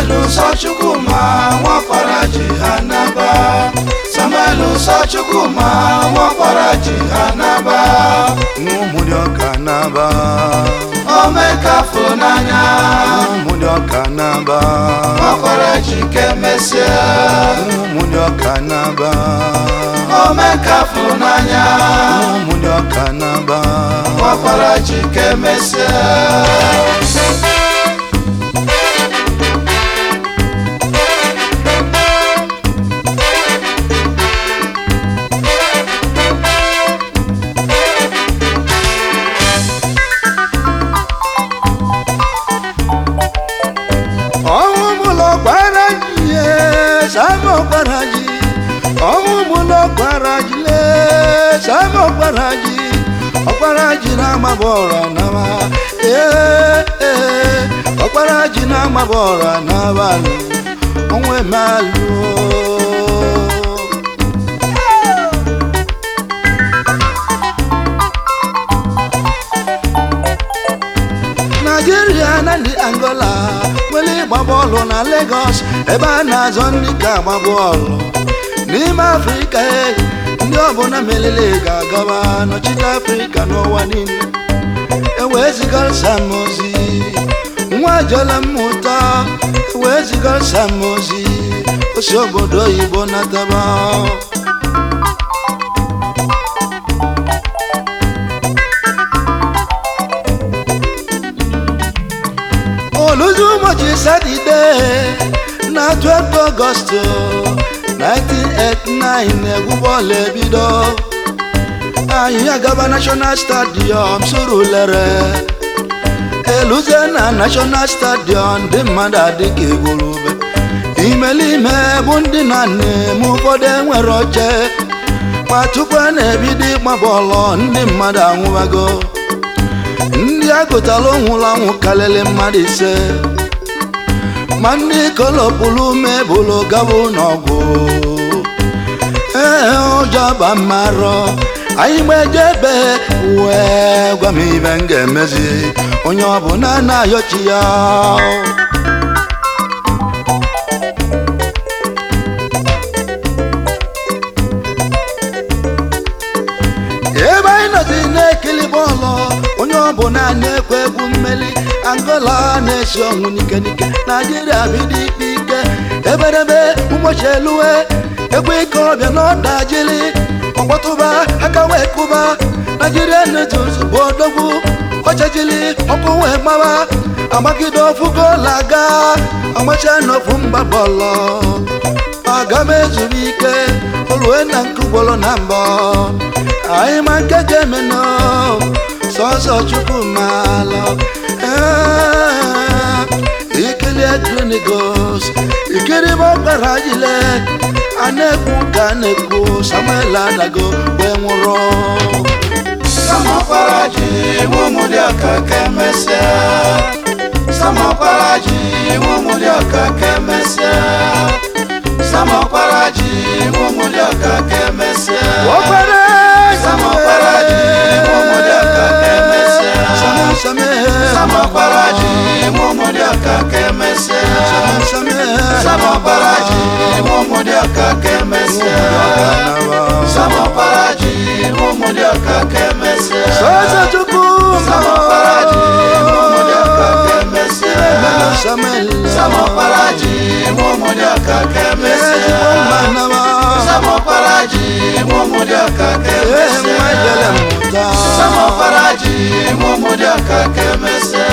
Samuel Sochukwuma nwakwara ji hanaba. Samuel Sochukwuma nwakwara ji hanaba. Mumudioka naba. Omeka funanya. Mumudioka naba. Nwakwara ji kemesia. Mumudioka naba. Omeka funanya. Mumudioka naba. Nwakwara ji kemesia. Samo Baraji, Omuno Baraji, Samo Baraji, Baraji na mabora nama, Baraji na mabora nama, Onwe malu. Nigeria na ndi Angola. Babolo na Lagos, eba na zonika babolo. N'ime Africa, ndị ọbụna melele ga-agaba n'ọchịchị Africa n'ụwa niile. Eweziga Samozi, nwa jele mmụta. Eweziga Samozi, osi obodo oyibo nataba. Oluzumoji Saturday na 12 August 1989 egwubọọlụ ebido. Anyị agaba National Stadium Surulere. Eluze na National Stadium ndị mmadụ adịka igwurube. Imelime bụ ndị na-nne m ụfọdụ enwere oche. Ma tupu na-ebido ịgba bọọlụ ndị mmadụ anwụbago. Ndị agụtala onwụrụ anwụ kalele mmadụ ise. Ma ndị kolopulu mebulu gabu n'ọgwụ. Ụjọ ba mmarọ. Anyị gbejebe wee gwa m ibe m ga-emezi. Onye ọbụla na-ayọchi ya. Ebe anyị nọzi na-ekili bọọlụ. Onye ọbụla na-ekwe egwu mmeli. Angola na-esi ọnwụ n'ike n'ike. Nigeria bido ikpe ike. Eberebe ụbọchị eluwe. Ekwe ike ọbịa n'ọda jili. Ọkpọtụba aka wee kụba. Nigeria na-eji ozugbo odogwu. Ọchajili ọkụ wee gbawa. Amagide ofu goolu aga. Amacha n'ofu mba bọọlụ. Aga m ezuru ike. Olue na nkụgbọrọ na mbọ. Anyị ma nke ga-emenụ. Sọsọ Chukwumalo. Ikili Trinigos. Ikiri Bokara jile. Anekwu ka anekwu. Samuel adago wee nwụrụ. Samokwara ji Mumudioka kemesia. Samokwara ji Mumudioka kemesia. Samokwara ji Mumudioka kemesia. Samokwara ji Mumudioka kemesia. Samokwara ji Mumudioka kemesia. Samokwara ji Mumudioka kemesia. Samokwara ji Mumudioka kemesia. Samokwara ji Mumudioka kemesia. Samokwara ji Mumudioka kemesia. Samokwara ji Mumudioka kemesia. Samokwara ji Mumudioka kemesia.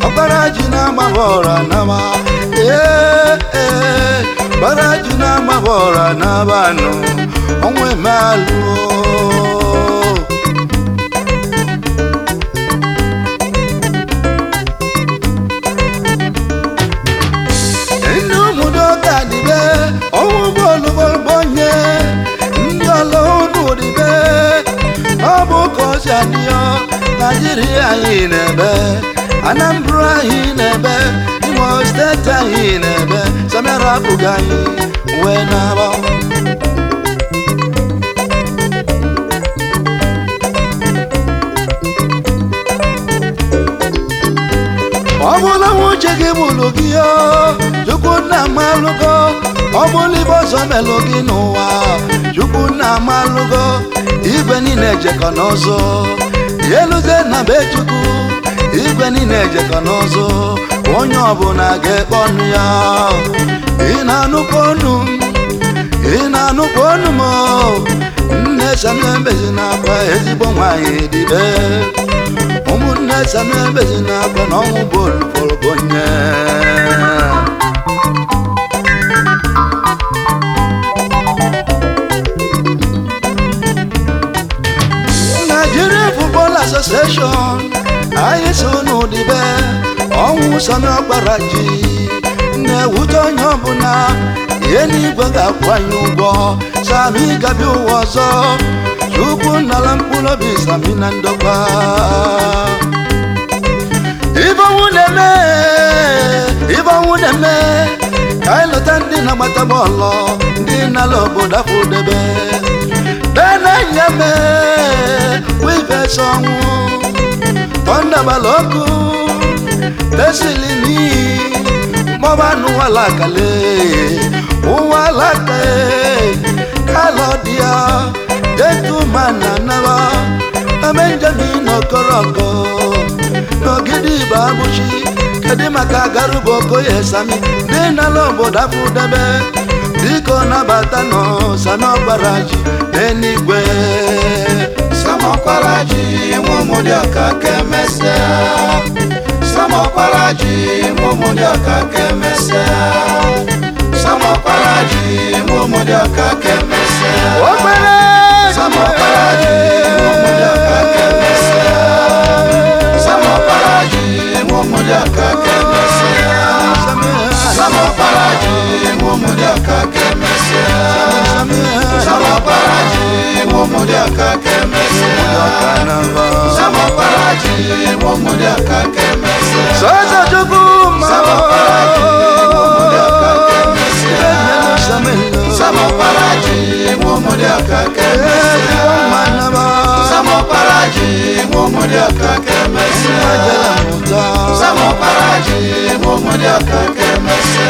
ọgbaraji na-amabọra nama ọgbaraji na-amabọra nabanụ ọnwa emealụ ndị ụmụdoka dịbe ọnwụ bọọlụbọlbọnye ndị ọlọụnụ dịbe ọ bụ ka ọ si adịọ Nigeria anyị na-ebe Anambra anyị na-ebe Imo steeti anyị na-ebe Samara abụghị anyị wee na-aba ọ bụla nwuche gị bụrụ gị Chukwunna amalụgo ọ bụla ibe ọzọ melụ gị n'ụwa Chukwunna amalụgo igwe niile ejekọ n'ọzọ eluze na be Chukwu igwe niile ejekọ n'ọzọ onye ọbụla ga-ekpe ọnụ ya ị na-anụkwa ọnụ m nne Samuel Mbezi na-akwa ezigbo nwaanyị dịbe ụmụnne Samuel Mbezi na-akwa na ọnwụ bụ olùfọlọbọnye Nigeria Football Association anyị so n'ụdịbe ọnwụ Samuel Ọgbaraji na-ewute onye ọbụla ihe n'igwe ga-akwanye ụgwọ Sami gabi ụwa ọzọ Chukwu n'ala mkpụrụ obi Sami na ndokwa ibe ọnwụ na-eme ka anyị lọta ndị na-agbata bọọlụ ndị n'ala obodo afọdebe benanyame wibesonwu tondabaloku tesilini mobanu walakale uwalake kalodia detumananaba amenjamin okoroko n'ogidi babushi kedimaka garuboko yesami dị n'ala obodo afọdebe diko nabata no Samuel Ọgbaraji n'eluigwe Samuel Ọgbaraji nwụmụdịọka kemese Samuel Ọgbaraji nwụmụdịọka kemese Samuel Ọgbaraji nwụmụdịọka kemese Samuel Ọgbaraji nwụmụdịọka kemese Samuel Ọgbaraji nwụmụdịọka kemese Samuel Ọgbaraji nwụmụdịọka kemese Samuel Ọgbaraji nwụmụdịọka kemese Samuel Ọgbaraji nwụmụdịọka kemese Sozo Chukwu Samuel Ọgbaraji nwụmụdịọka kemese Samuel Ọgbaraji nwụmụdịọka kemese Samuel Ọgbaraji nwụmụdịọka kemese Samuel Ọgbaraji nwụmụdịọka kemese